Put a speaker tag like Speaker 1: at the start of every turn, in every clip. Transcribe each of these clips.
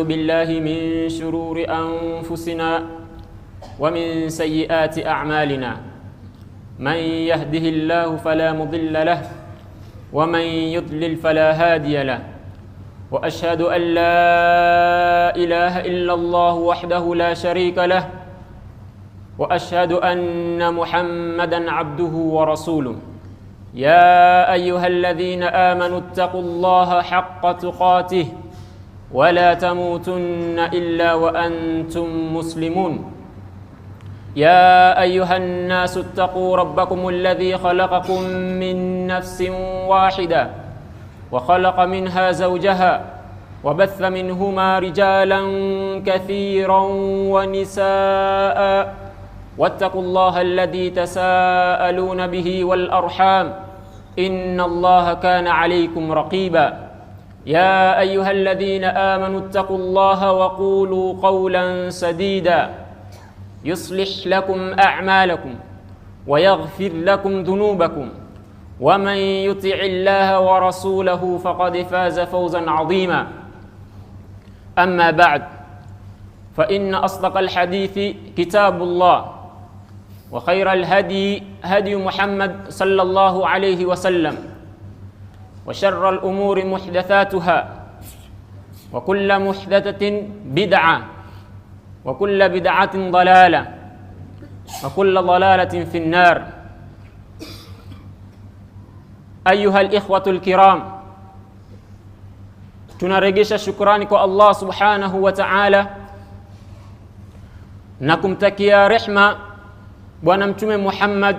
Speaker 1: بالله من شرور أنفسنا ومن سيئات أعمالنا من يهده الله فلا مضل له ومن يضلل فلا هادي له وأشهد أن لا إله إلا الله وحده لا شريك له وأشهد أن محمدًا عبده ورسوله يا أيها الذين آمنوا اتقوا الله حق تقاته ولا تموتن إلا وأنتم مسلمون يا أيها الناس اتقوا ربكم الذي خلقكم من نفس واحدة وخلق منها زوجها وبث منهما رجالا كثيرا ونساء واتقوا الله الذي تساءلون به والأرحام إن الله كان عليكم رقيبا يا أيها الذين آمنوا اتقوا الله وقولوا قولا سديدا يصلح لكم أعمالكم ويغفر لكم ذنوبكم ومن يطع الله ورسوله فقد فاز فوزا عظيما أما بعد فإن أصدق الحديث كتاب الله وخير الهدي هدي محمد صلى الله عليه وسلم وشر الأمور محدثاتها وكل محدثة بدعة وكل بدعة ضلالة وكل ضلالة في النار. أيها الإخوة الكرام, tunarejesha shukrani kwa Allah subhanahu wa ta'ala na kumtakia rehma bwana mtume Muhammad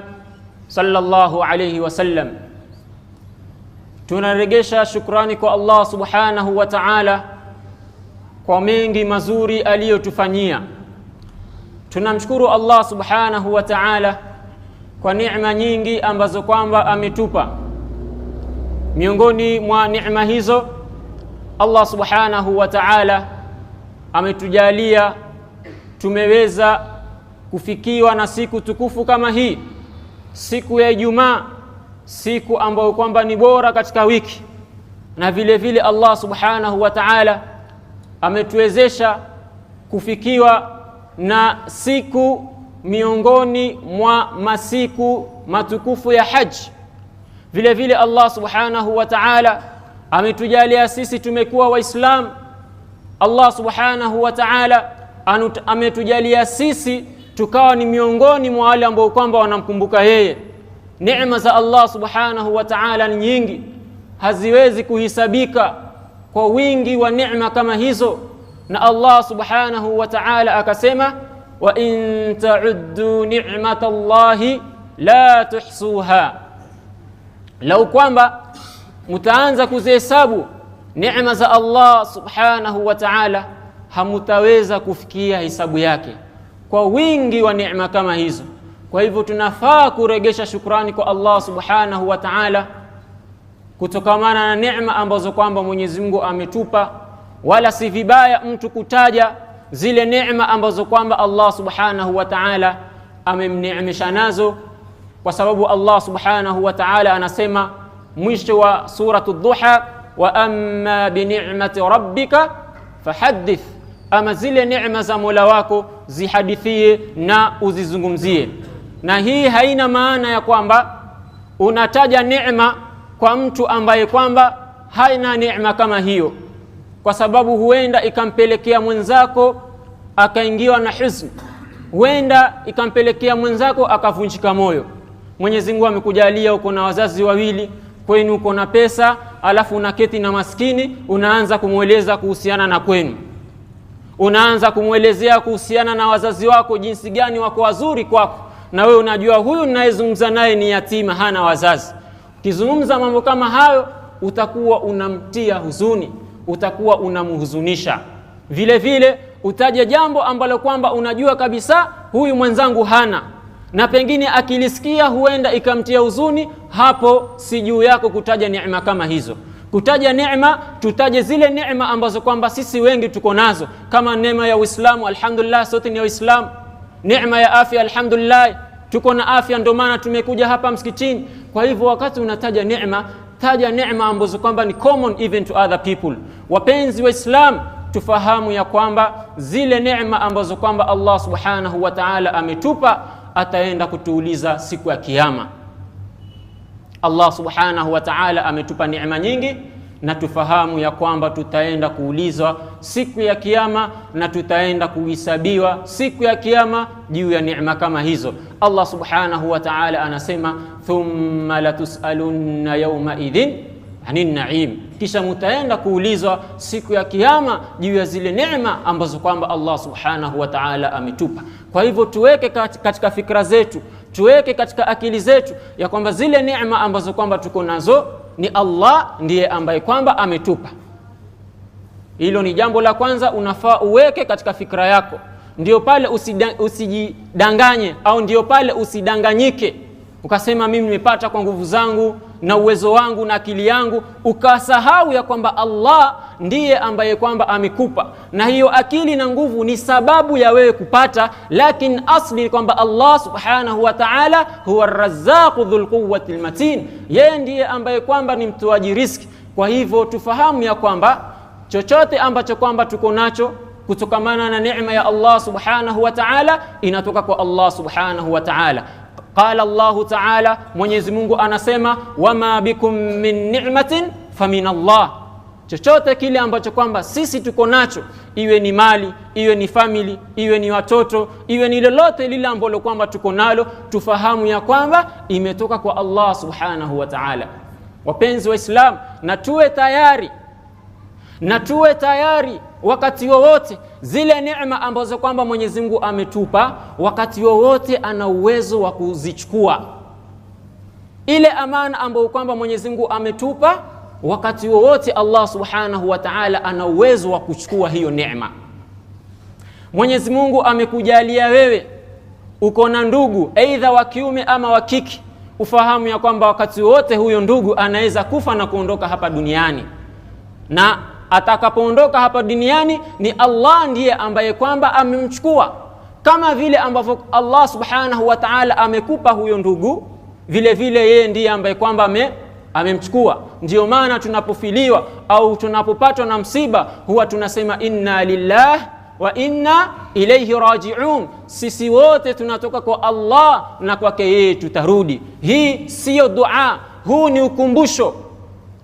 Speaker 1: sallallahu alayhi wasallam. Tunarejesha shukrani kwa Allah subhanahu wa ta'ala kwa mengi mazuri aliyotufanyia. Tunamshukuru Allah subhanahu wa ta'ala kwa neema nyingi ambazo kwamba ametupa. Miongoni mwa neema hizo, Allah subhanahu wa ta'ala ametujalia tumeweza kufikiwa na siku tukufu kama hii, siku ya Ijumaa, siku ambayo kwamba ni bora katika wiki. Na vile vile Allah subhanahu wa ta'ala ametuwezesha kufikiwa na siku miongoni mwa masiku matukufu ya haji. Vile vile Allah subhanahu wa ta'ala ametujalia sisi tumekuwa Waislamu. Allah subhanahu wa ta'ala ametujalia sisi tukawa ni miongoni mwa wale ambao kwamba wanamkumbuka yeye. Neema za Allah subhanahu wa ta'ala ni nyingi, haziwezi kuhisabika kwa wingi wa neema kama hizo. Na Allah subhanahu wa ta'ala akasema, wa in ta'uddu ni'matallahi la tuhsuha. Lau kwamba mtaanza kuzihesabu neema za Allah subhanahu wa ta'ala, hamutaweza kufikia hisabu yake kwa wingi wa neema kama hizo. Kwa hivyo tunafaa kurejesha shukrani kwa Allah subhanahu wa ta'ala kutokamana na neema ambazo kwamba Mwenyezi Mungu ametupa. Wala si vibaya mtu kutaja zile neema ambazo kwamba Allah subhanahu wa ta'ala amemneemesha nazo, kwa sababu Allah subhanahu wa ta'ala anasema mwisho wa suratul Duha, wa amma bi ni'mati rabbika fahaddith, ama zile neema za Mola wako zihadithie na uzizungumzie. Na hii haina maana ya kwamba unataja neema kwa mtu ambaye kwamba haina neema kama hiyo, kwa sababu huenda ikampelekea mwenzako akaingiwa na huzuni, huenda ikampelekea mwenzako akavunjika moyo. Mwenyezi Mungu amekujalia uko na wazazi wawili, kwenu uko na pesa, alafu unaketi na maskini, unaanza kumueleza kuhusiana na kwenu. Unaanza kumuelezea kuhusiana na wazazi wako jinsi gani wako wazuri kwako, na wewe unajua huyu ninayezungumza naye ni yatima, hana wazazi. Ukizungumza mambo kama hayo, utakuwa unamtia huzuni, utakuwa unamhuzunisha. Vile vile utaje jambo ambalo kwamba unajua kabisa huyu mwenzangu hana, na pengine akilisikia huenda ikamtia huzuni. Hapo si juu yako kutaja neema kama hizo. Kutaja neema, tutaje zile neema ambazo kwamba sisi wengi tuko nazo, kama neema ya Uislamu, alhamdulillah sote ni Waislamu. Neema ya afya, alhamdulillah tuko na afya, ndio maana tumekuja hapa msikitini. Kwa hivyo wakati unataja neema, taja neema ambazo kwamba ni common even to other people. Wapenzi wa Islam, tufahamu ya kwamba zile neema ambazo kwamba Allah subhanahu wa ta'ala ametupa ataenda kutuuliza siku ya kiyama. Allah subhanahu wa ta'ala ametupa neema nyingi, na tufahamu ya kwamba tutaenda kuulizwa siku ya kiyama na tutaenda kuhesabiwa siku ya kiyama juu ya neema kama hizo. Allah subhanahu wa ta'ala anasema thumma latusalunna yawma idhin anin na'im, kisha mtaenda kuulizwa siku ya kiyama juu ya zile neema ambazo kwamba Allah subhanahu wa ta'ala ametupa. Kwa hivyo tuweke katika fikra zetu, tuweke katika akili zetu ya kwamba zile neema ambazo kwamba tuko nazo ni Allah ndiye ambaye kwamba ametupa. Hilo ni jambo la kwanza, unafaa uweke katika fikra yako. Ndio pale usijidanganye, au ndio pale usidanganyike ukasema mimi nimepata kwa nguvu zangu na uwezo wangu na akili yangu, ukasahau ya kwamba Allah ndiye ambaye kwamba amekupa. Na hiyo akili na nguvu ni sababu ya wewe kupata, lakini asli kwamba Allah subhanahu wa ta'ala huwa ar-razzaqu dhul quwwati al-matin, yeye ndiye ambaye kwamba ni mtoaji riziki. Kwa hivyo tufahamu ya kwamba chochote ambacho kwamba tuko nacho kutokamana na neema ya Allah subhanahu wa ta'ala inatoka kwa Allah subhanahu wa ta'ala. Qala Allah ta'ala, Mwenyezi Mungu anasema wama bikum min ni'matin famin Allah. Chochote kile ambacho kwamba sisi tuko nacho, iwe ni mali, iwe ni family, iwe ni watoto, iwe ni lolote lile ambalo kwamba tuko nalo, tufahamu ya kwamba imetoka kwa Allah subhanahu wa ta'ala. Wapenzi wa Islam, na tuwe tayari wakati wowote zile neema ambazo kwamba Mwenyezi Mungu ametupa, wakati wowote ana uwezo wa kuzichukua. Ile amana ambayo kwamba Mwenyezi Mungu ametupa, wakati wowote Allah subhanahu wa ta'ala ana uwezo wa kuchukua hiyo neema. Mwenyezi Mungu amekujalia wewe uko na ndugu aidha wa kiume ama wa kike, ufahamu ya kwamba wakati wote huyo ndugu anaweza kufa na kuondoka hapa duniani, na atakapoondoka hapa duniani ni Allah ndiye ambaye kwamba amemchukua. Kama vile ambavyo Allah subhanahu wa ta'ala amekupa huyo ndugu, vile vile yeye ndiye ambaye kwamba amemchukua. Ndio maana tunapofiliwa au tunapopatwa na msiba huwa tunasema inna lillahi wa inna ilayhi raji'un, sisi wote tunatoka kwa Allah na kwake yeye tutarudi. Hii sio dua, huu ni ukumbusho.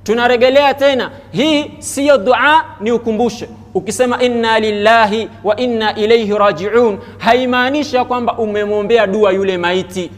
Speaker 1: Tunarejelea tena, hii sio dua, ni ukumbusho. Ukisema inna lillahi wa inna ilayhi raji'un, haimaanishi kwamba umemwombea dua yule maiti,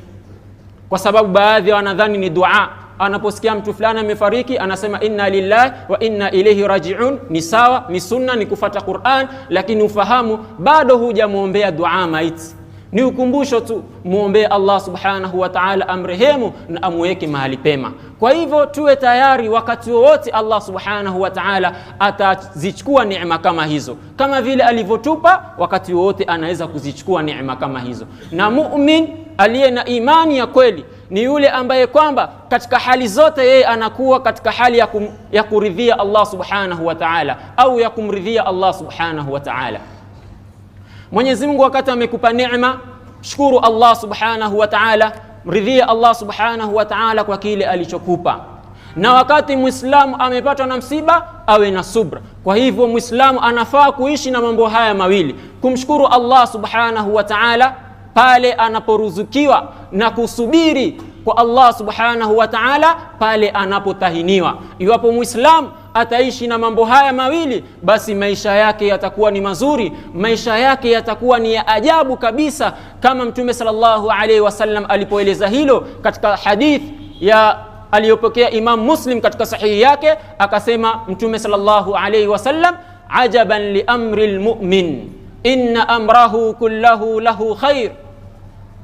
Speaker 1: kwa sababu baadhi wanadhani ni dua. Anaposikia mtu fulani amefariki anasema inna lillahi wa inna ilayhi raji'un, ni sawa, ni sunna, ni kufuata Qur'an, lakini ufahamu bado hujamwombea dua maiti. Ni ukumbusho tu, muombe Allah subhanahu wa ta'ala amrehemu na amweke mahali pema. Kwa hivyo tuwe tayari wakati wowote Allah subhanahu wa ta'ala atazichukua neema kama hizo. Kama vile alivyotupa, wakati wowote anaweza kuzichukua neema kama hizo. Na mu'min aliye na imani ya kweli ni yule ambaye kwamba katika hali zote yeye anakuwa katika hali ya kuridhia Allah subhanahu wa ta'ala, au ya kumridhia Allah subhanahu wa ta'ala. Mwenyezi Mungu wakati amekupa neema, shukuru Allah subhanahu wa ta'ala, ridhia Allah subhanahu wa ta'ala kwa kile alichokupa. Na wakati Muislamu amepatwa na msiba, awe na subra. Kwa hivyo Muislamu anafaa kuishi na mambo haya mawili: kumshukuru Allah subhanahu wa ta'ala pale anaporuzukiwa, na kusubiri kwa Allah subhanahu wa ta'ala pale anapotahiniwa. Iwapo Muislamu ataishi na mambo haya mawili, basi maisha yake yatakuwa ni mazuri, maisha yake yatakuwa ni ya ajabu kabisa, kama Mtume sallallahu alaihi wasallam alipoeleza hilo katika hadith ya aliyopokea Imam Muslim katika sahihi yake. Akasema Mtume sallallahu alaihi wasallam, ajaban li amri almu'min inna amrahu kullahu lahu khair,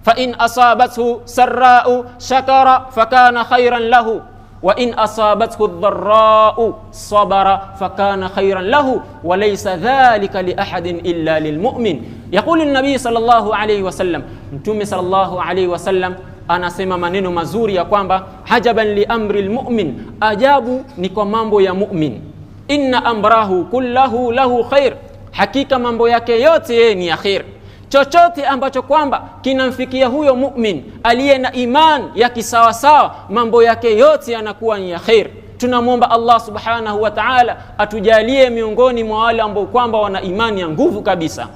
Speaker 1: fa in asabathu sarra'u shakara fakana khairan lahu, wa in asabathu dharra'u sabara fakana khairan lahu, wa laysa dhalika li ahadin illa lilmu'min. Yaqulu an-nabi sallallahu alayhi wasallam, Mtume sallallahu alayhi wasallam anasema maneno mazuri ya kwamba hajaban li amri almu'min, ajabu ni kwa mambo ya mu'min. Inna amrahu kullahu lahu khair, hakika mambo yake yote yeye ni ya khair. Chochote ambacho kwamba kinamfikia huyo mu'min aliye na iman ya kisawasawa, mambo yake yote yanakuwa ni ya khair. Tunamwomba Allah subhanahu wa ta'ala atujalie miongoni mwa wale ambao kwamba wana imani ya nguvu kabisa.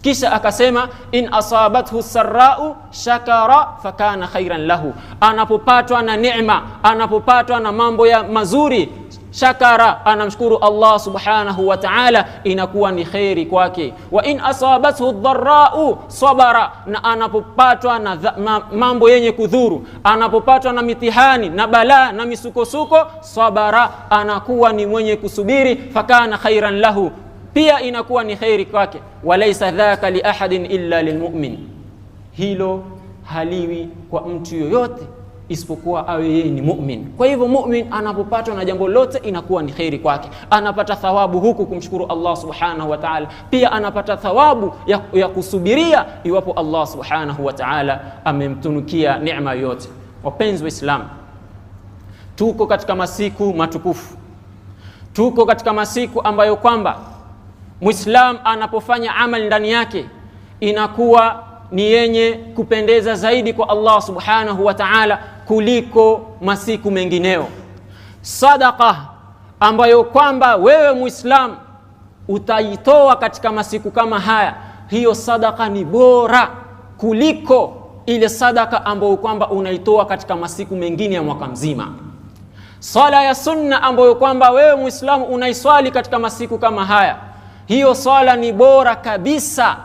Speaker 1: Kisha akasema in asabathu sarra'u shakara fakana khairan lahu, anapopatwa na neema, anapopatwa na mambo ya mazuri, shakara, anamshukuru Allah subhanahu wa ta'ala, inakuwa ni khairi kwake. Wa in asabathu dharra'u sabara, na anapopatwa na mambo yenye kudhuru, anapopatwa na mitihani na balaa na misukosuko, sabara, anakuwa ni mwenye kusubiri, fakana khairan lahu, pia inakuwa ni khairi kwake. Walaysa dhaka li ahadin illa lilmu'min, hilo haliwi kwa mtu yoyote isipokuwa awe yeye ni mu'min. Kwa hivyo mu'min anapopatwa na jambo lote inakuwa ni khairi kwake, anapata thawabu huku kumshukuru Allah subhanahu wa ta'ala, pia anapata thawabu ya kusubiria iwapo Allah subhanahu wa ta'ala amemtunukia neema yote. Wapenzi wa Islam, tuko katika masiku matukufu, tuko katika masiku ambayo kwamba Muislam anapofanya amali ndani yake inakuwa ni yenye kupendeza zaidi kwa Allah subhanahu wa ta'ala kuliko masiku mengineo. Sadaqa ambayo kwamba wewe Muislam utaitoa katika masiku kama haya, hiyo sadaqa ni bora kuliko ile sadaqa ambayo kwamba unaitoa katika masiku mengine ya mwaka mzima. Sala ya sunna ambayo kwamba wewe Muislam unaiswali katika masiku kama haya, hiyo swala ni bora kabisa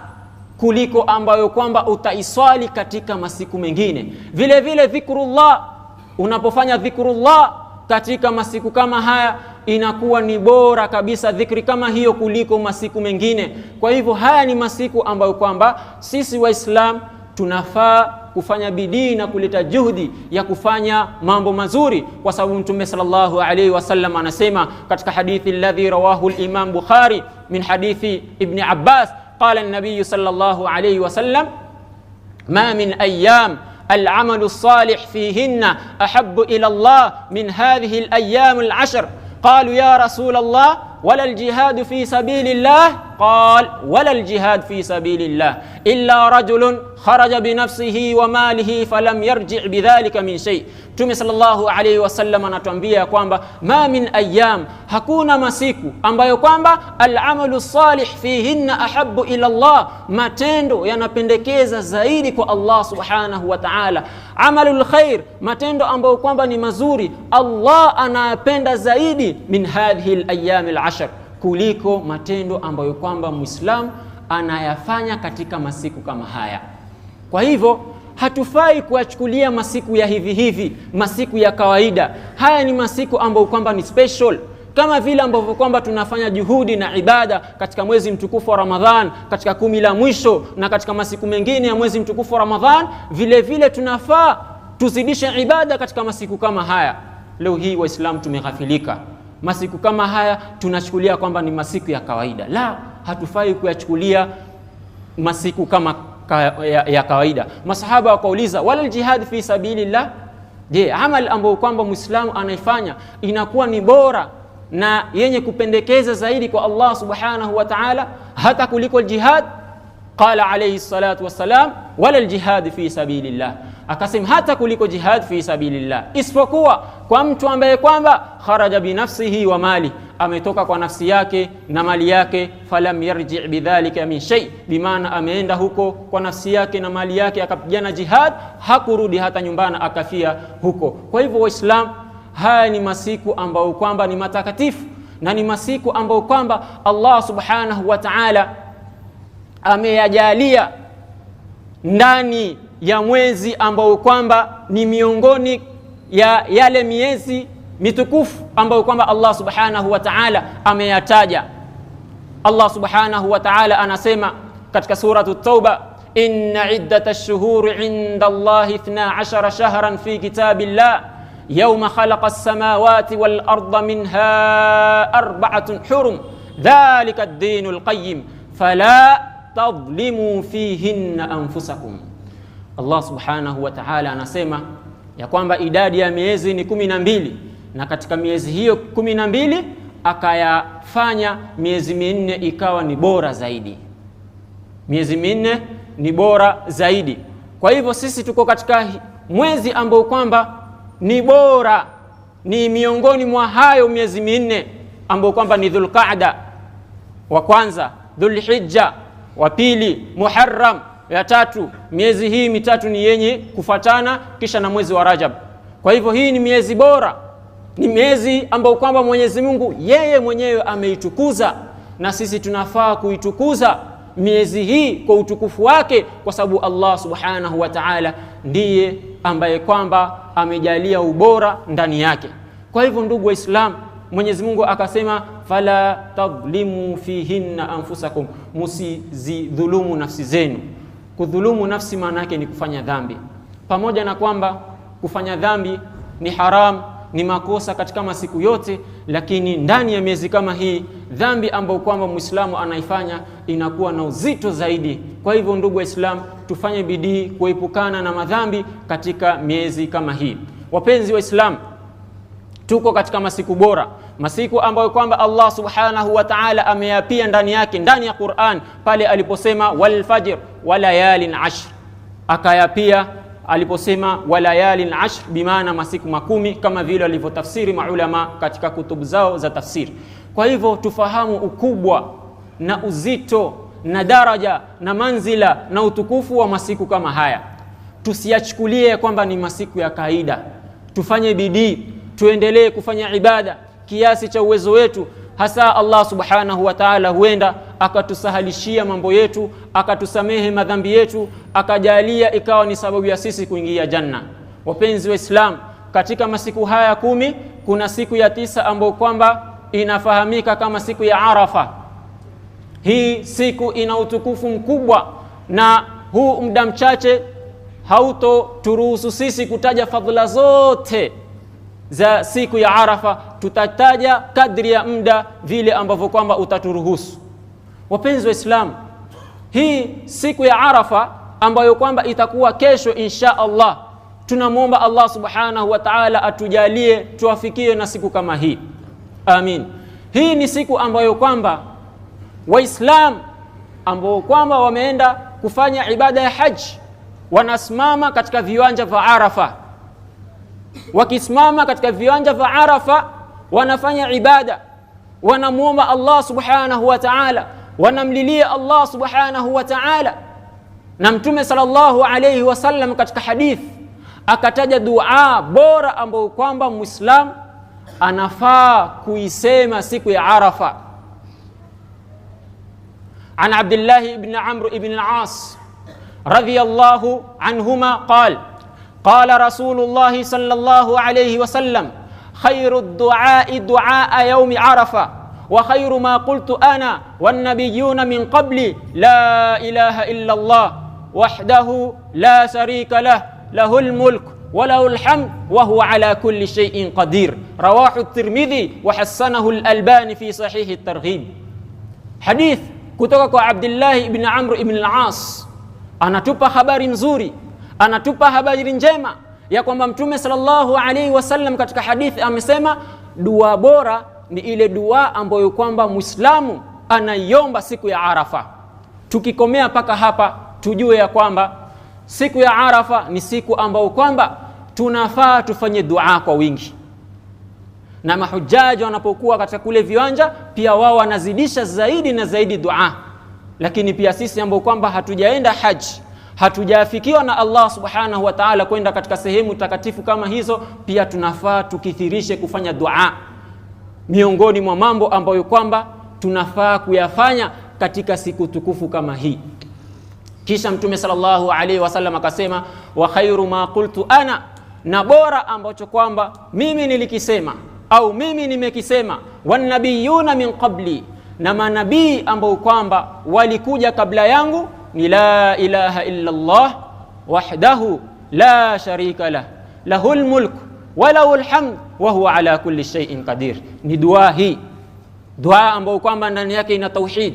Speaker 1: kuliko ambayo kwamba utaiswali katika masiku mengine. Vile vile dhikrullah, unapofanya dhikrullah katika masiku kama haya inakuwa ni bora kabisa dhikri kama hiyo kuliko masiku mengine. Kwa hivyo haya ni masiku ambayo kwamba sisi Waislam tunafaa kufanya bidii na kuleta juhudi ya kufanya mambo mazuri, kwa sababu Mtume sallallahu alayhi wasallam anasema katika hadithi alladhi rawahu al-Imam Bukhari min hadithi Ibn Abbas, qala an-nabiy sallallahu alayhi wasallam ma min ayyam العمل الصالح فيهن أحب إلى الله من هذه الأيام العشر. قالوا يا رسول الله ولا الجهاد في سبيل الله؟ قال ولا الجهاد في سبيل الله إلا رجل خرج بنفسه وماله فلم يرجع بذلك من شيء. Mtume sallallahu alayhi wasallam anatuambia kwamba ma min ayyam, hakuna masiku ambayo kwamba al-amalu salih fihinna ahabbu ila Allah, matendo yanapendekeza zaidi kwa Allah subhanahu wa ta'ala. Amalul khair, matendo ambayo kwamba ni mazuri, Allah anapenda zaidi min hadhihi al-ayyam al-ashr, kuliko matendo ambayo kwamba Muislam anayafanya katika masiku kama haya. Kwa hivyo hatufai kuachukulia masiku ya hivi hivi, masiku ya kawaida. Haya ni masiku ambayo kwamba ni special, kama vile ambavyo kwamba tunafanya juhudi na ibada katika mwezi mtukufu wa Ramadhan, katika 10 la mwisho na katika masiku mengine ya mwezi mtukufu wa Ramadhan, vile vile tunafaa tuzidishe ibada katika masiku kama haya. Leo hii Waislamu tumeghafilika, masiku kama haya tunachukulia kwamba ni masiku ya kawaida. La, hatufai kuyachukulia masiku kama ya kawaida. Masahaba wakauliza wala jihad fi sabilillah, je, amal ambayo kwamba Muislamu anaifanya inakuwa ni bora na yenye kupendekeza zaidi kwa Allah subhanahu wa ta'ala hata kuliko jihad? Qala alayhi salatu wassalam wala jihad fi sabilillah, akasema hata kuliko jihad fi sabilillah, isipokuwa kwa mtu ambaye kwamba kharaja binafsihi wa mali, ametoka kwa nafsi yake na mali yake, falam yarji' bidhalika min shay, bimaana ameenda huko kwa nafsi yake na mali yake akapigana jihad, hakurudi hata nyumbani akafia huko. Kwa hivyo Waislam, haya ni masiku ambayo kwamba ni matakatifu na ni masiku ambayo kwamba Allah subhanahu wa ta'ala ameyajalia ndani ya mwezi ambao kwamba ni miongoni ya yale miezi mitukufu ambayo kwamba Allah subhanahu wa ta'ala ameyataja. Allah subhanahu wa ta'ala anasema katika suratu Tauba, inna iddatash shuhuri 'inda Allahi 12 shahran fi kitabillah yawma khalaqas samawati wal arda minha 4 hurum dhalika ad-dinul qayyim fala tadhlimu fihinna anfusakum. Allah subhanahu wa ta'ala anasema ya kwamba idadi ya miezi ni 12, na katika miezi hiyo 12 akayafanya miezi 4 ikawa ni bora zaidi. Miezi 4 ni bora zaidi. Kwa hivyo sisi tuko katika mwezi ambao kwamba ni bora ni miongoni mwa hayo miezi minne ambayo kwamba ni Dhulqaada wa kwanza, Dhulhijja wa pili, Muharram ya tatu. Miezi hii mitatu ni yenye kufuatana, kisha na mwezi wa Rajab. Kwa hivyo hii ni miezi bora, ni miezi ambayo kwamba Mwenyezi Mungu yeye mwenyewe ameitukuza, na sisi tunafaa kuitukuza miezi hii kwa utukufu wake, kwa sababu Allah subhanahu wa ta'ala ndiye ambaye kwamba amejalia ubora ndani yake. Kwa hivyo ndugu wa Islam, Mwenyezi Mungu akasema fala tadhlimu fihinna anfusakum, musizidhulumu nafsi zenu. Kudhulumu nafsi maana yake ni kufanya dhambi, pamoja na kwamba kufanya dhambi ni haram, ni makosa katika masiku yote, lakini ndani ya miezi kama hii dhambi ambayo kwamba Muislamu anaifanya inakuwa na uzito zaidi. Kwa hivyo ndugu wa Islam, tufanye bidii kuepukana na madhambi katika miezi kama hii. Wapenzi wa Islam, tuko katika masiku bora, masiku ambayo kwamba Allah subhanahu wa ta'ala ameyapia ndani yake, ndani ya Qur'an pale aliposema wal fajr wa layalin ashr, akayapia aliposema walayalin ashr, bimaana masiku makumi, kama vile walivyotafsiri maulama katika kutubu zao za tafsiri. Kwa hivyo tufahamu ukubwa na uzito na daraja na manzila na utukufu wa masiku kama haya. Tusiyachukulie kwamba ni masiku ya kawaida. Tufanye bidii, tuendelee kufanya ibada kiasi cha uwezo wetu, hasa Allah subhanahu wa ta'ala huenda akatusahalishia mambo yetu, akatusamehe madhambi yetu, akajalia ikawa ni sababu ya sisi kuingia janna. Wapenzi wa Islam, katika masiku haya 10 kuna siku ya 9 ambayo kwamba inafahamika kama siku ya Arafa. Hii siku ina utukufu mkubwa, na huu muda mchache hauto turuhusu sisi kutaja fadhila zote za siku ya Arafa. Tutataja kadri ya muda vile ambavyo kwamba utaturuhusu. Wapenzi wa Islam, hii siku ya Arafa ambayo kwamba itakuwa kesho insha Allah, tunamwomba Allah subhanahu wa ta'ala atujalie tuafikie na siku kama hii, amin. Hii ni siku ambayo kwamba Waislam ambao kwamba wameenda kufanya ibada ya haji wanasimama katika viwanja vya Arafa. Wakisimama katika viwanja vya Arafa wanafanya ibada, wanamuomba Allah subhanahu wa ta'ala, wanamlilia Allah subhanahu wa ta'ala. Na Mtume sallallahu alayhi wasallam katika hadith akataja dua bora ambayo kwamba Muislam anafaa kuisema siku ya Arafa. An Abdullah ibn Amr ibn al-As radiyallahu anhuma قال رسول الله صلى الله عليه وسلم خير الدعاء دعاء يوم عرفة وخير ما قلت أنا والنبيون من قبلي لا إله إلا الله وحده لا شريك له له الملك وله الحمد وهو على كل شيء قدير. رواه الترمذي وحسنه الألباني في صحيح الترغيب. حديث kutoka kwa Abdullah ibn Amr ibn al-As, anatupa habari nzuri, anatupa habari njema ya kwamba Mtume sallallahu alaihi wasallam katika hadithi amesema dua bora ni ile dua ambayo kwamba Muislamu anaiomba siku ya Arafa. Tukikomea paka hapa, tujue ya kwamba siku ya Arafa ni siku ambayo kwamba tunafaa tufanye dua kwa wingi, na mahujaji wanapokuwa katika kule viwanja pia wao wanazidisha zaidi na zaidi dua. Lakini pia sisi ambao kwamba hatujaenda haji, hatujafikiwa na Allah subhanahu wa ta'ala kwenda katika sehemu takatifu kama hizo, pia tunafaa tukithirishe kufanya dua. Miongoni mwa mambo ambayo kwamba tunafaa kuyafanya katika siku tukufu kama hii. Kisha Mtume sallallahu alaihi wasallam akasema wa khairu ma qultu ana, na bora ambacho kwamba mimi nilikisema au mimi nimekisema, wan nabiyuna min qabli, na manabii ambao kwamba walikuja kabla yangu, ni la ilaha illa Allah wahdahu la sharika lah lahul mulk wa lahul hamd wa huwa ala kulli shay'in qadir. Ni dua hii, dua ambayo kwamba ndani yake ina tauhid,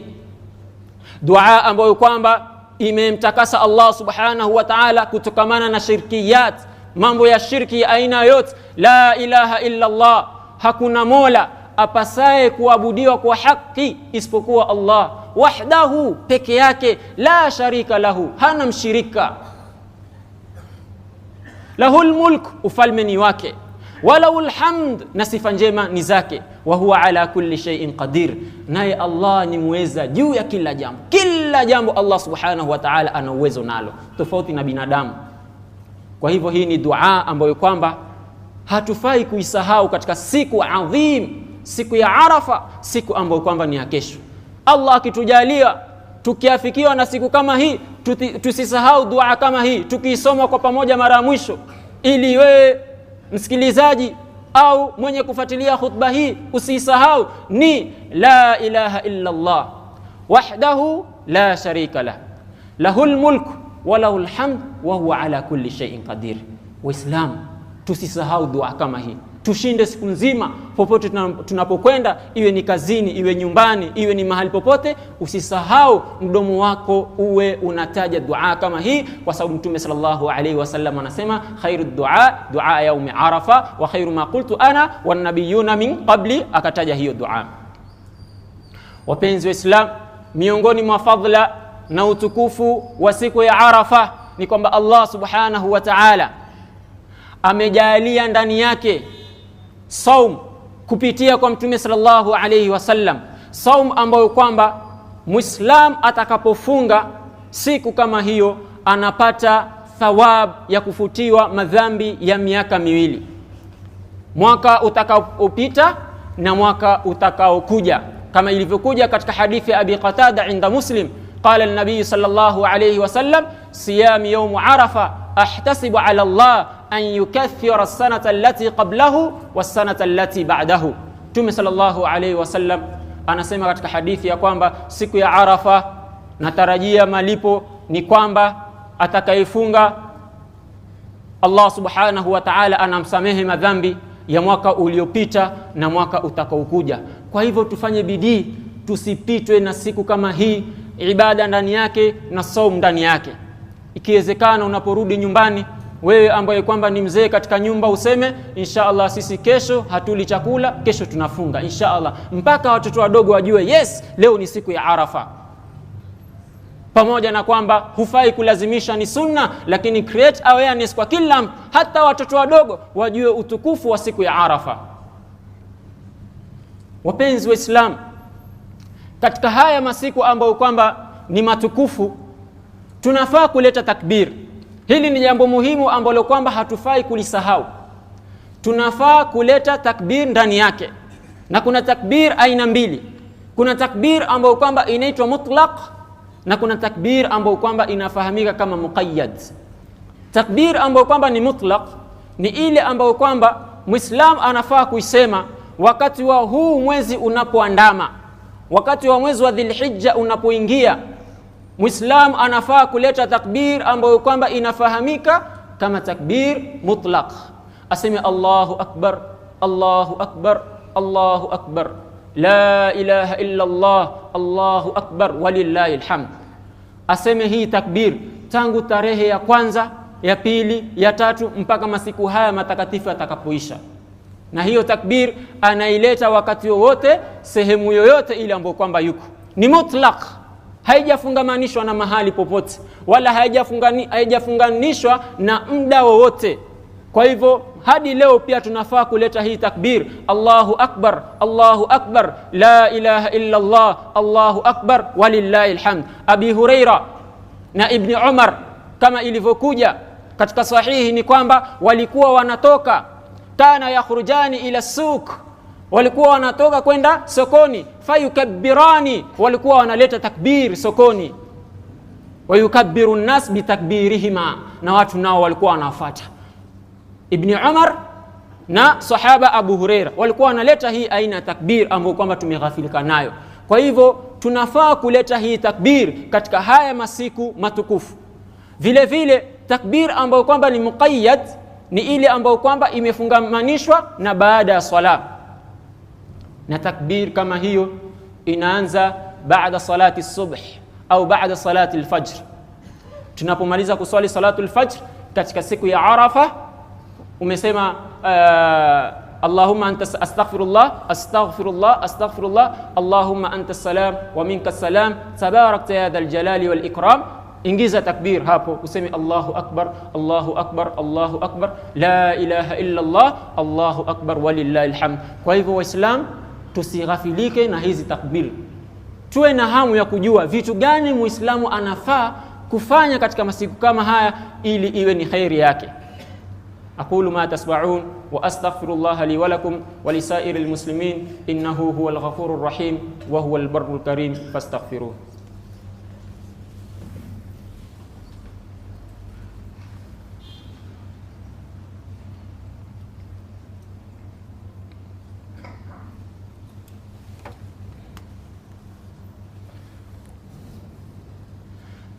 Speaker 1: dua ambayo kwamba imemtakasa Allah subhanahu wa ta'ala kutokamana na shirkiyat, mambo ya shirki ya aina yote. La ilaha illa Allah, hakuna mola apasaye kuabudiwa kwa haki isipokuwa Allah, wahdahu, peke yake, la sharika lahu, hana mshirika, lahul mulk, ufalme ni wake, walahul hamd, na sifa njema ni zake, wa huwa ala kulli shay'in qadir, naye Allah ni muweza juu ya kila jambo. Kila jambo Allah subhanahu wa ta'ala ana uwezo nalo, tofauti na binadamu. Kwa hivyo hii ni dua ambayo kwamba hatufai kuisahau katika siku adhim, siku ya Arafa, siku ambayo kwamba ni ya kesho. Allah akitujalia tukiafikiwa na siku kama hii, tusisahau dua kama hii, tukiisoma kwa pamoja mara ya mwisho, ili wewe msikilizaji au mwenye kufuatilia khutba hii usisahau, ni la ilaha illa Allah wahdahu la sharika lah, lahul mulku wa lahul hamd wa huwa ala kulli shay'in qadir. Waislamu, tusisahau dua kama hii, tushinde siku nzima popote tunapokwenda, iwe ni kazini, iwe nyumbani, iwe ni mahali popote, usisahau mdomo wako uwe unataja dua kama hii, kwa sababu Mtume sallallahu alaihi wasallam anasema khairu dua yaumi Arafa wa khairu ma qultu ana wan nabiyuna min qabli, akataja hiyo dua. Wapenzi wa Islam, miongoni mwa fadhila na utukufu wa siku ya Arafa ni kwamba Allah subhanahu wa ta'ala amejalia ndani yake saum kupitia kwa Mtume sallallahu alayhi wasallam, saum ambayo kwamba Muislam atakapofunga siku kama hiyo anapata thawab ya kufutiwa madhambi ya miaka miwili, mwaka utakaopita na mwaka utakaokuja, kama ilivyokuja katika hadithi ya Abi Qatada inda Muslim, qala an-nabiy sallallahu alayhi wasallam siyam yawm Arafa ahtasibu ala Allah an yukaththira as-sanata allati qablahu was-sanata allati ba'dahu. Mtume sallallahu alayhi wasallam anasema katika hadithi ya kwamba siku ya Arafa natarajia malipo ni kwamba atakayefunga Allah subhanahu wa ta'ala anamsamehe madhambi ya mwaka uliopita na mwaka utakaokuja. Kwa hivyo tufanye bidii, tusipitwe na siku kama hii, ibada ndani yake na saum ndani yake. Ikiwezekana unaporudi nyumbani, wewe ambaye kwamba ni mzee katika nyumba, useme inshallah sisi kesho hatuli chakula, kesho tunafunga inshallah, mpaka watoto wadogo wajue yes, leo ni siku ya Arafa. Pamoja na kwamba hufai kulazimisha, ni sunna, lakini create awareness kwa kila mtu, hata watoto wadogo wajue utukufu wa siku ya Arafa. Wapenzi wa Islam, katika haya masiku ambayo kwamba ni matukufu, tunafaa kuleta takbir. Hili ni jambo muhimu ambalo kwamba hatufai kulisahau. Tunafaa kuleta takbir ndani yake, na kuna takbir aina mbili. Kuna takbir ambayo kwamba inaitwa mutlaq, na kuna takbir ambayo kwamba inafahamika kama muqayyad. Takbir ambayo kwamba ni mutlaq ni ile ambayo kwamba Muislam anafaa kuisema wakati wa huu mwezi unapoandama, wakati wa mwezi wa Dhulhijja unapoingia. Muislam anafaa kuleta takbir ambayo kwamba inafahamika kama takbir mutlaq. Aseme Allahu akbar, Allahu akbar, Allahu akbar, la ilaha illa Allah, Allahu akbar, walillahi alhamd. Aseme hii takbir tangu tarehe ya kwanza, ya pili, ya tatu, mpaka masiku haya matakatifu yatakapoisha. Na hiyo takbir anaileta wakati wowote, sehemu yoyote ile ambayo kwamba yuko. Ni mutlaq, haijafungamanishwa na mahali popote, wala haijafunganishwa na muda wowote. Kwa hivyo hadi leo pia tunafaa kuleta hii takbir, Allahu akbar, Allahu akbar, la ilaha illa Allah, Allahu akbar, walillahi alhamd. Abi Huraira na Ibn Umar kama ilivyokuja katika sahihi ni kwamba walikuwa wanatoka, kana yakhrujani ila suq, walikuwa wanatoka kwenda sokoni, fayukabbirani, walikuwa wanaleta takbir sokoni, wayukabbiru an-nas bitakbirihima, na watu nao walikuwa wanafuata. Ibn Umar na sahaba Abu Huraira walikuwa wanaleta hii aina takbir ambayo kwamba tumeghafilika nayo. Kwa hivyo tunafaa kuleta hii takbir katika haya masiku matukufu. Vile vile takbir ambayo kwamba ni muqayyad ni ile ambayo kwamba imefungamanishwa na baada ya swala. Na takbir kama hiyo inaanza baada salati subh au baada salati al-fajr. Tunapomaliza kuswali salatu al-fajr katika siku ya Arafa, umesema Allahumma anta astaghfirullah, astaghfirullah, astaghfirullah, Allahumma anta salam wa minka salam, tabarakta ya dhal jalali wal ikram. ingiza takbir hapo, useme Allahu akbar, Allahu akbar, Allahu akbar, la ilaha illa Allah, Allahu akbar walillahi alhamd. Kwa hivyo Waislamu tusighafilike na hizi takbir, tuwe na hamu ya kujua vitu gani Muislamu anafaa kufanya katika masiku kama haya ili iwe ni khairi yake. Aqulu ma tasma'un wa astaghfirullah li wa lakum wa li sa'iril muslimin innahu huwal ghafurur rahim wa huwal barrul karim fastaghfiruh.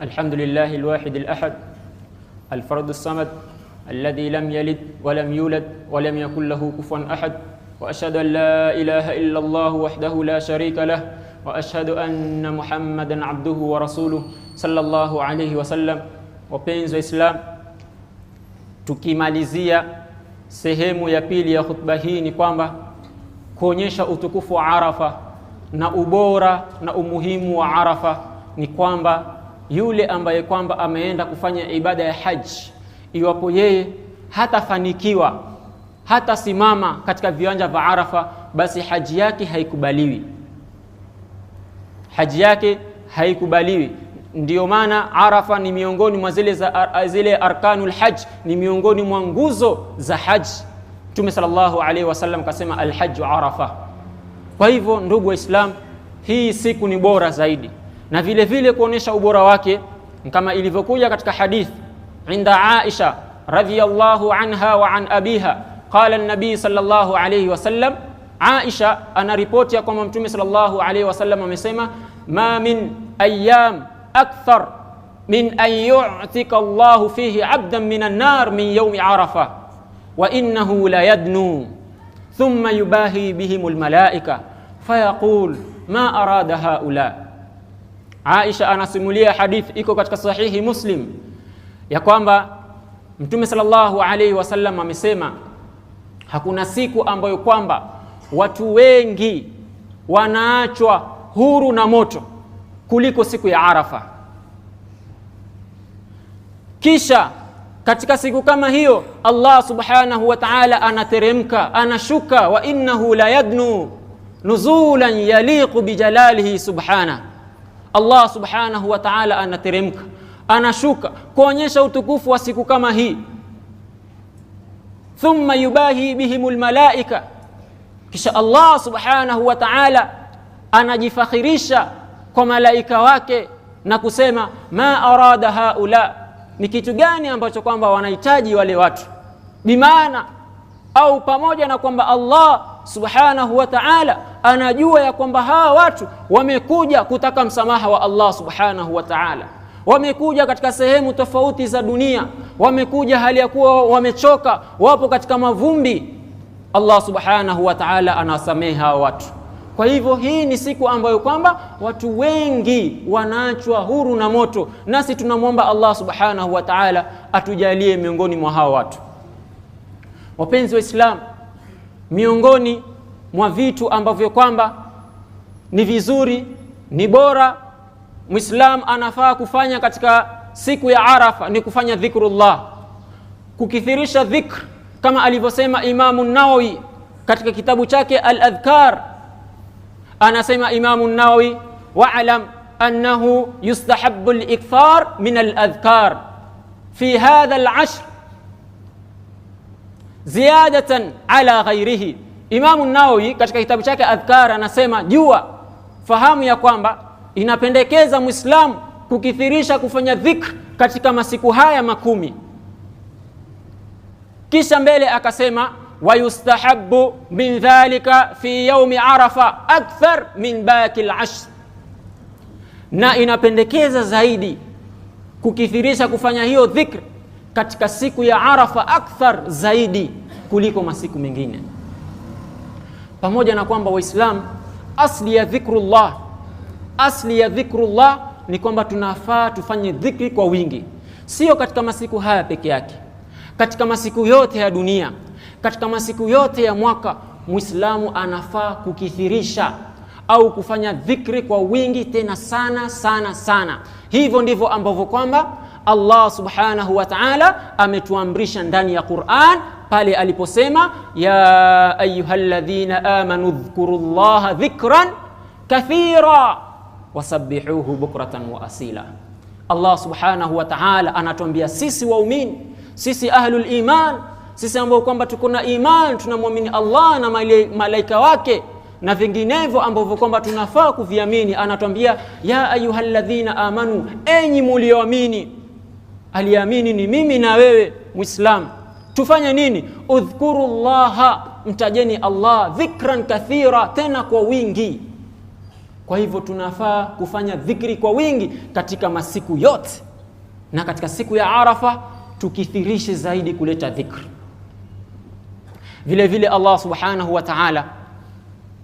Speaker 1: الحمد لله الواحد الأحد الفرد الصمد الذي لم يلد ولم يولد ولم يكن له كفوا أحد وأشهد أن لا إله إلا الله وحده لا شريك له وأشهد أن محمدا عبده ورسوله صلى الله عليه وسلم. Wapenzi wa Islam, tukimalizia sehemu ya pili ya khutba hii ni kwamba kuonyesha utukufu wa Arafa na ubora na umuhimu wa Arafa ni kwamba yule ambaye kwamba ameenda kufanya ibada ya haji, iwapo yeye hatafanikiwa, hatasimama katika viwanja vya Arafa, basi haji yake haikubaliwi. Haji yake haikubaliwi. Ndiyo maana Arafa ni miongoni mwa zile arkanul hajj, ni miongoni mwa nguzo za haji. Mtume sallallahu alaihi wasallam kasema alhajju Arafa. Kwa hivyo ndugu Waislamu, hii siku ni bora zaidi, na vile vile kuonesha ubora wake kama ilivyokuja katika hadith inda Aisha radhiyallahu anha wa an abiha qala an-nabi sallallahu alayhi wasallam. Aisha anaripoti ya kwamba Mtume sallallahu alayhi wasallam amesema, ma min ayyam akthar min an yu'tika Allahu fihi 'abdan min an-nar min yawmi Arafa wa innahu la yadnu thumma yubahi bihim al-malaika fayaqul ma arada haula. Aisha anasimulia hadithi iko katika sahihi Muslim ya kwamba Mtume sallallahu alaihi wasallam amesema, hakuna siku ambayo kwamba watu wengi wanaachwa huru na moto kuliko siku ya Arafa. Kisha katika siku kama hiyo Allah subhanahu wa ta'ala anateremka, anashuka, wa innahu la yadnu nuzulan yaliqu bijalalihi subhanahu. Allah subhanahu wa ta'ala anateremka, anashuka kuonyesha utukufu wa siku kama hii. Thumma yubahi bihimul malaika, kisha Allah subhanahu wa ta'ala anajifakhirisha kwa malaika wake na kusema, ma arada haula, ni kitu gani ambacho kwamba wanahitaji wale watu. Bimaana au pamoja na kwamba Allah subhanahu wa ta'ala anajua ya kwamba hawa watu wamekuja kutaka msamaha wa Allah subhanahu wa ta'ala, wamekuja katika sehemu tofauti za dunia, wamekuja hali ya kuwa wamechoka, wapo katika mavumbi. Allah subhanahu wa ta'ala anawasamehe hawa watu. Kwa hivyo hii ni siku ambayo kwamba watu wengi wanaachwa huru na moto, nasi tunamwomba Allah subhanahu wa ta'ala atujalie miongoni mwa hawa watu. Wapenzi wa Islam, miongoni mwa vitu ambavyo kwamba ni vizuri, ni bora Muislam anafaa kufanya katika siku ya Arafa ni kufanya dhikrullah, kukithirisha dhikr, kama alivyosema Imamu Nawawi katika kitabu chake Al-Adhkar. Anasema Imamu Nawawi, wa'lam annahu yustahabbu al-ikthar min al-adhkar fi hadha al-ashr ziyadatan ala ghairihi. Imamu Nawawi katika kitabu chake Adhkar anasema, jua, fahamu ya kwamba inapendekeza Muislamu kukithirisha kufanya dhikr katika masiku haya 10. Kisha mbele akasema, wa yustahabbu min dhalika fi yawmi Arafa akthar min baki al-ashr, na inapendekeza zaidi kukithirisha kufanya hiyo dhikr katika siku ya Arafa akthar zaidi kuliko masiku mengine. Pamoja na kwamba Waislamu, asli ya dhikrullah ni kwamba tunafaa tufanye dhikri kwa wingi, sio katika masiku haya peke yake, katika masiku yote ya dunia, katika masiku yote ya mwaka Muislamu anafaa kukithirisha, au kufanya dhikri kwa wingi tena sana sana sana. Hivyo ndivyo ambavyo kwamba Allah subhanahu wa ta'ala ametuamrisha ndani ya Qur'an pale aliposema ya ayyuhalladhina amanu dhkurullaha dhikran kathira wasabbihuhu bukratan wa asila. Allah subhanahu wa ta'ala anatuambia sisi waumini, sisi ahlul iman, sisi ambao kwamba tuko na iman, tunamwamini Allah na malaika wake na vinginevyo ambavyo kwamba tunafaa kuviamini, anatuambia ya ayyuhalladhina amanu, enyi mlioamini. Aliamini ni mimi na wewe Muislam. Tufanye nini? Udhkurullaha, mtajeni Allah, dhikran kathira, tena kwa wingi. Kwa hivyo tunafaa kufanya dhikri kwa wingi katika masiku yote, na katika siku ya Arafa tukithirishe zaidi kuleta dhikri. Vile vile Allah subhanahu wa ta'ala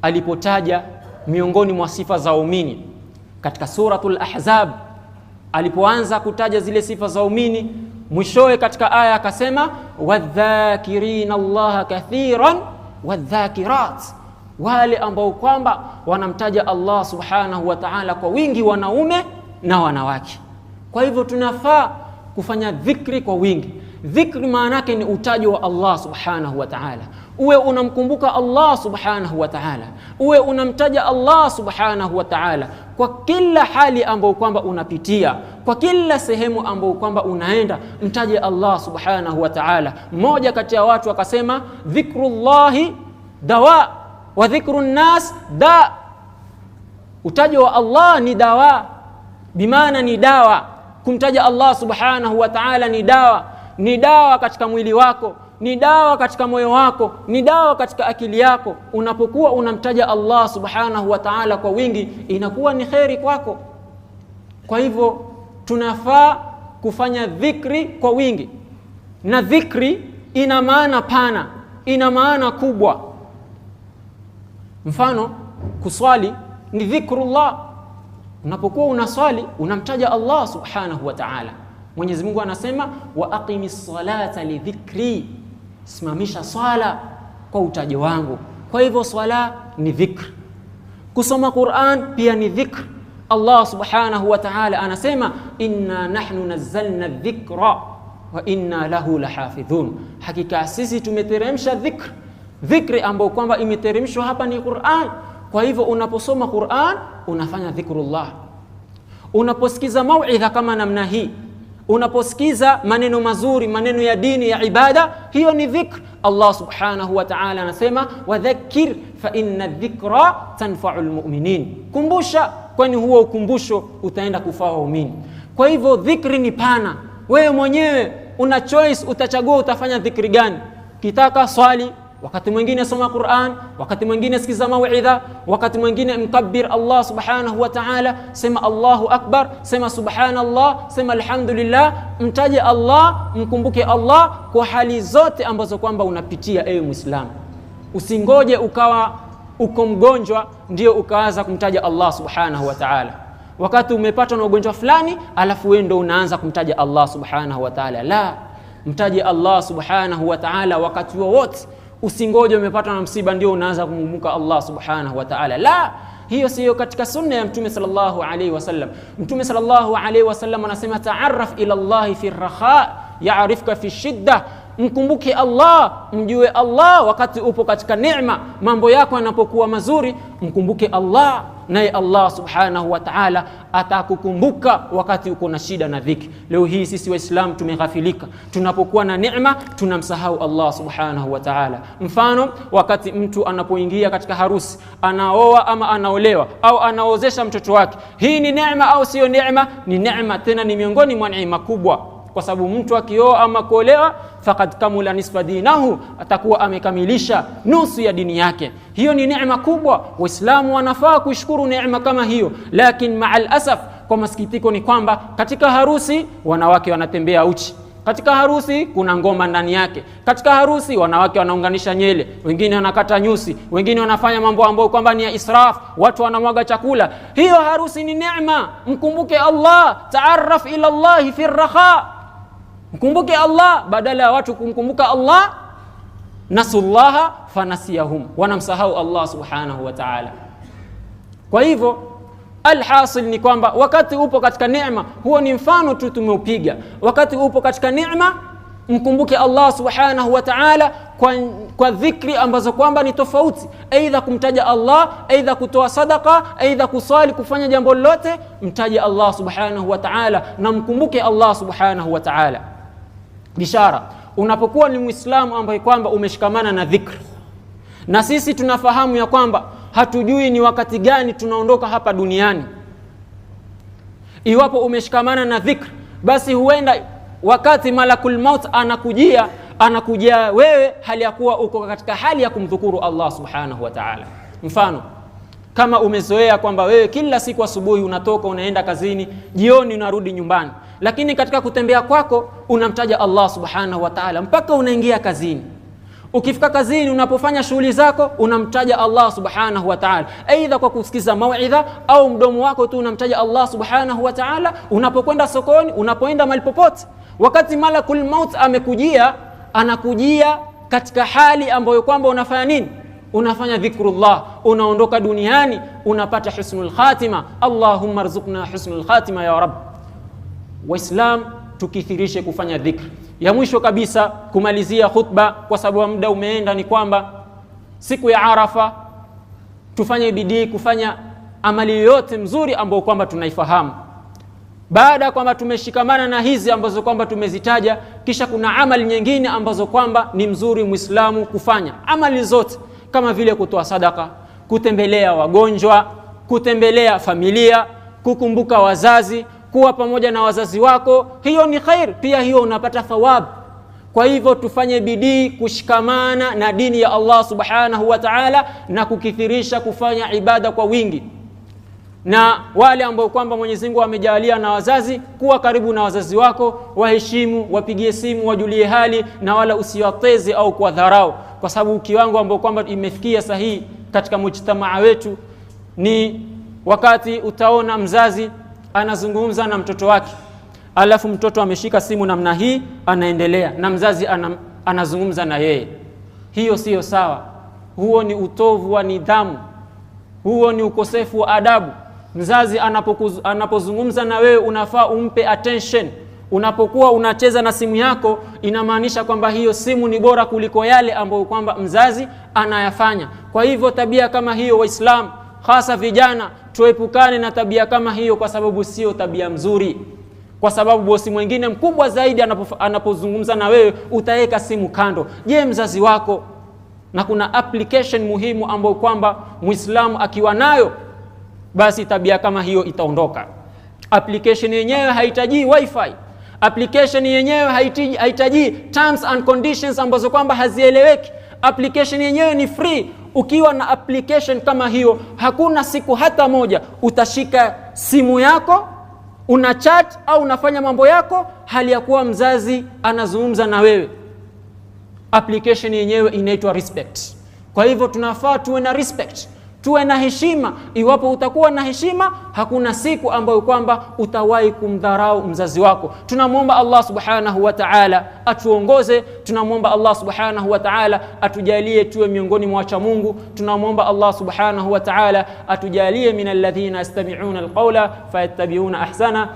Speaker 1: alipotaja miongoni mwa sifa za waumini katika suratul Ahzab, alipoanza kutaja zile sifa za waumini, mwishowe katika aya akasema wadhakirina Allaha kathiran wadhakirat, wale ambao kwamba wanamtaja Allah subhanahu wa ta'ala kwa wingi, wanaume na wanawake. Kwa hivyo tunafaa kufanya dhikri kwa wingi. Dhikri maana yake ni utaji wa Allah subhanahu wa ta'ala. Uwe unamkumbuka Allah subhanahu wa ta'ala, uwe unamtaja Allah subhanahu wa ta'ala kwa kila hali ambayo kwamba unapitia, kwa kila sehemu ambayo kwamba unaenda, mtaje Allah subhanahu wa ta'ala. Mmoja kati ya watu akasema dhikrullahi dawa wa dhikrun nas da. Utaji wa Allah ni dawa, bimaana ni dawa. Kumtaja Allah subhanahu wa ta'ala ni dawa, ni dawa katika mwili wako, ni dawa katika moyo wako, ni dawa katika akili yako. Unapokuwa unamtaja Allah subhanahu wa ta'ala kwa wingi, inakuwa ni kheri kwako. Kwa hivyo tunafaa kufanya dhikri kwa wingi, na dhikri ina maana pana, ina maana kubwa. Mfano, kuswali ni dhikrullah. Unapokuwa unaswali unamtaja Allah subhanahu wa ta'ala. Mwenyezi Mungu anasema wa aqimis salata li dhikri, simamisha swala kwa utajo wangu. Kwa hivyo swala ni dhikr. Kusoma Qur'an pia ni dhikr. Allah subhanahu wa ta'ala anasema inna nahnu nazzalna dhikra wa inna lahu lahafidhun, hakika sisi tumeteremsha dhikr. Dhikri ambayo kwamba imeteremshwa hapa ni Qur'an. Kwa hivyo unaposoma Qur'an unafanya dhikrullah. Unaposikiza mauidha kama namna hii, unaposikiza maneno mazuri, maneno ya dini, ya ibada, hiyo ni dhikr. Allah subhanahu wa ta'ala anasema wadhakkir fa inna dhikra tanfa'ul mu'minin, kumbusha, kwani huo ukumbusho utaenda kufaa waumini. Kwa hivyo dhikri ni pana. Wewe mwenyewe una choice, utachagua utafanya dhikri gani. Kitaka swali, wakati mwingine soma Qur'an, wakati mwingine sikiza mauidha, wakati mwingine mkabbir Allah subhanahu wa ta'ala, sema Allahu akbar, sema subhanallah, sema alhamdulillah. Mtaje Allah, mkumbuke Allah kwa hali zote ambazo kwamba unapitia, ewe Muislamu. Usingoje ukawa uko mgonjwa ndio ukaanza kumtaja Allah subhanahu wa ta'ala. Wakati umepatwa na ugonjwa fulani alafu wewe ndio unaanza kumtaja Allah subhanahu wa ta'ala. La, mtaje Allah subhanahu wa ta'ala wakati wowote. Usingoje umepatwa na msiba ndio unaanza kumkumbuka Allah subhanahu wa ta'ala. La, hiyo sio katika sunna ya Mtume sallallahu alaihi wasallam. Mtume sallallahu alaihi wasallam anasema ta'arraf ila Allah fi ar-rakha ya'rifka fi shidda. Mkumbuke Allah, mjue Allah wakati upo katika neema. Mambo yako yanapokuwa mazuri, mkumbuke Allah, naye Allah subhanahu wa ta'ala atakukumbuka wakati uko na shida na dhiki. Leo hii sisi Waislamu tumeghafilika. Tunapokuwa na neema tunamsahau Allah subhanahu wa ta'ala. Mfano, wakati mtu anapoingia katika harusi, anaoa ama anaolewa au anaozesha mtoto wake, hii ni neema au sio neema? Ni neema, tena ni miongoni mwa neema kubwa. Kwa sababu mtu akioa ama kuolewa, faqad kamula nisfa dinahu, atakuwa amekamilisha nusu ya dini yake. Hiyo ni neema kubwa. Waislamu wanafaa kushukuru neema kama hiyo. Lakini ma'al asaf, kwa masikitiko ni kwamba katika harusi wanawake wanatembea uchi. Katika harusi kuna ngoma ndani yake. Katika harusi wanawake wanaunganisha nyele, wengine wanakata nyusi, wengine wanafanya mambo ambayo kwamba ni ya israf, watu wanamwaga chakula. Hiyo harusi ni neema. Mkumbuke Allah, ta'arraf ila Allah fi ar-rakha. Mkumbuke Allah, badala ya watu kumkumbuka Allah, nasullaha fanasiyahum, wanamsahau Allah subhanahu wa ta'ala. Kwa hivyo alhasil ni kwamba wakati upo katika neema, huo ni mfano tu tumeupiga. Wakati upo katika neema, mkumbuke Allah subhanahu wa ta'ala kwa dhikri ambazo kwamba ni tofauti, aidha kumtaja Allah, aidha kutoa sadaka, aidha kusali, kufanya jambo lolote, mtaje Allah subhanahu wa ta'ala na mkumbuke Allah subhanahu wa ta'ala. Bishara, unapokuwa ni Muislamu ambaye kwamba umeshikamana na dhikri, na sisi tunafahamu ya kwamba hatujui ni wakati gani tunaondoka hapa duniani. Iwapo umeshikamana na dhikri, basi huenda wakati malakul maut anakujia wewe hali ya kuwa uko katika hali ya kumdhukuru Allah subhanahu wa ta'ala. Mfano, kama umezoea kwamba wewe kila siku asubuhi unatoka unaenda kazini, jioni unarudi nyumbani, lakini katika kutembea kwako unamtaja Allah subhanahu wa ta'ala mpaka unaingia kazini. Ukifika kazini, unapofanya shughuli zako, unamtaja Allah subhanahu wa ta'ala, aidha kwa kusikiza mauidha au mdomo wako tu unamtaja Allah subhanahu wa ta'ala. Unapokwenda sokoni, unapoenda mahali popote, wakati malakul maut amekujia, anakujia katika hali ambayo kwamba unafanya nini? Unafanya dhikrullah, unaondoka duniani unapata husnul khatima. Allahumma arzuqna husnul khatima ya Rabb. Waislam, tukithirishe kufanya dhikr. Ya mwisho kabisa kumalizia khutba, kwa sababu muda umeenda, ni kwamba siku ya Arafa tufanye bidii kufanya amali yote mzuri ambayo kwamba tunaifahamu. Baada ya kwamba tumeshikamana na hizi ambazo kwamba tumezitaja, kisha kuna amali nyingine ambazo kwamba ni mzuri Muislamu kufanya. Amali zote kama vile kutoa sadaka, kutembelea wagonjwa, kutembelea familia, kukumbuka wazazi, kuwa pamoja na wazazi wako, hiyo ni khair, pia hiyo unapata thawabu. Kwa hivyo tufanye bidii kushikamana na dini ya Allah subhanahu wa ta'ala na kukithirisha kufanya ibada kwa wingi. Na wale ambao kwamba Mwenyezi Mungu amejalia na wazazi, kuwa karibu na wazazi wako, waheshimu, wapigie simu, wajulie hali, na wala usiwateze au kuwadharau, kwa sababu kiwango ambao kwamba imefikia sahihi katika mujtamaa wetu ni wakati utaona mzazi anazungumza na mtoto wake, alafu mtoto ameshika simu namna hii anaendelea na mzazi anazungumza na yeye. Hiyo sio sawa. Huo ni utovu wa nidhamu, huo ni ukosefu wa adabu. Mzazi anapozungumza na wewe unafaa umpe attention. Unapokuwa unacheza na simu yako, inamaanisha kwamba hiyo simu ni bora kuliko yale ambayo kwamba mzazi anayafanya. Kwa hivyo tabia kama hiyo, Waislamu hasa vijana, tuepukane na tabia kama hiyo, kwa sababu sio tabia mzuri. Kwa sababu bosi mwingine mkubwa zaidi anapozungumza na wewe, utaweka simu kando. Je, mzazi wako? Na kuna application muhimu ambayo kwamba Muislamu akiwa nayo, basi tabia kama hiyo itaondoka. Application yenyewe haihitaji wifi. Application yenyewe haihitaji terms and conditions ambazo kwamba hazieleweki. Application yenyewe ni free. Ukiwa na application kama hiyo, hakuna siku hata moja utashika simu yako una chat au unafanya mambo yako hali ya kuwa mzazi anazungumza na wewe. Application yenyewe inaitwa respect. Kwa hivyo tunafaa tuwe na respect, tuwe na heshima. Iwapo utakuwa na heshima, hakuna siku ambayo kwamba utawahi kumdharau mzazi wako. Tunamuomba Allah subhanahu wa ta'ala atuongoze. Tunamuomba Allah subhanahu wa ta'ala atujalie tuwe miongoni mwa wacha Mungu. Tunamuomba Allah subhanahu wa ta'ala atujalie minal ladhina yastami'una alqawla fayattabi'una ahsana.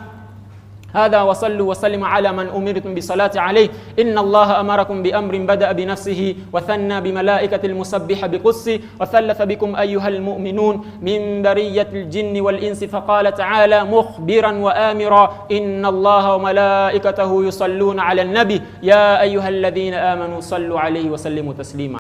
Speaker 1: هذا وصلوا وسلموا على من أمرتم بالصلاة عليه. إن الله أمركم بأمر بدأ بنفسه وثنى بملائكة المسبحة بقدسه وثلث بكم أيها المؤمنون من برية الجن والإنس فقال تعالى مخبرا وآمرا إن الله وملائكته يصلون على النبي يا أيها الذين آمنوا صلوا عليه وسلموا تسليما.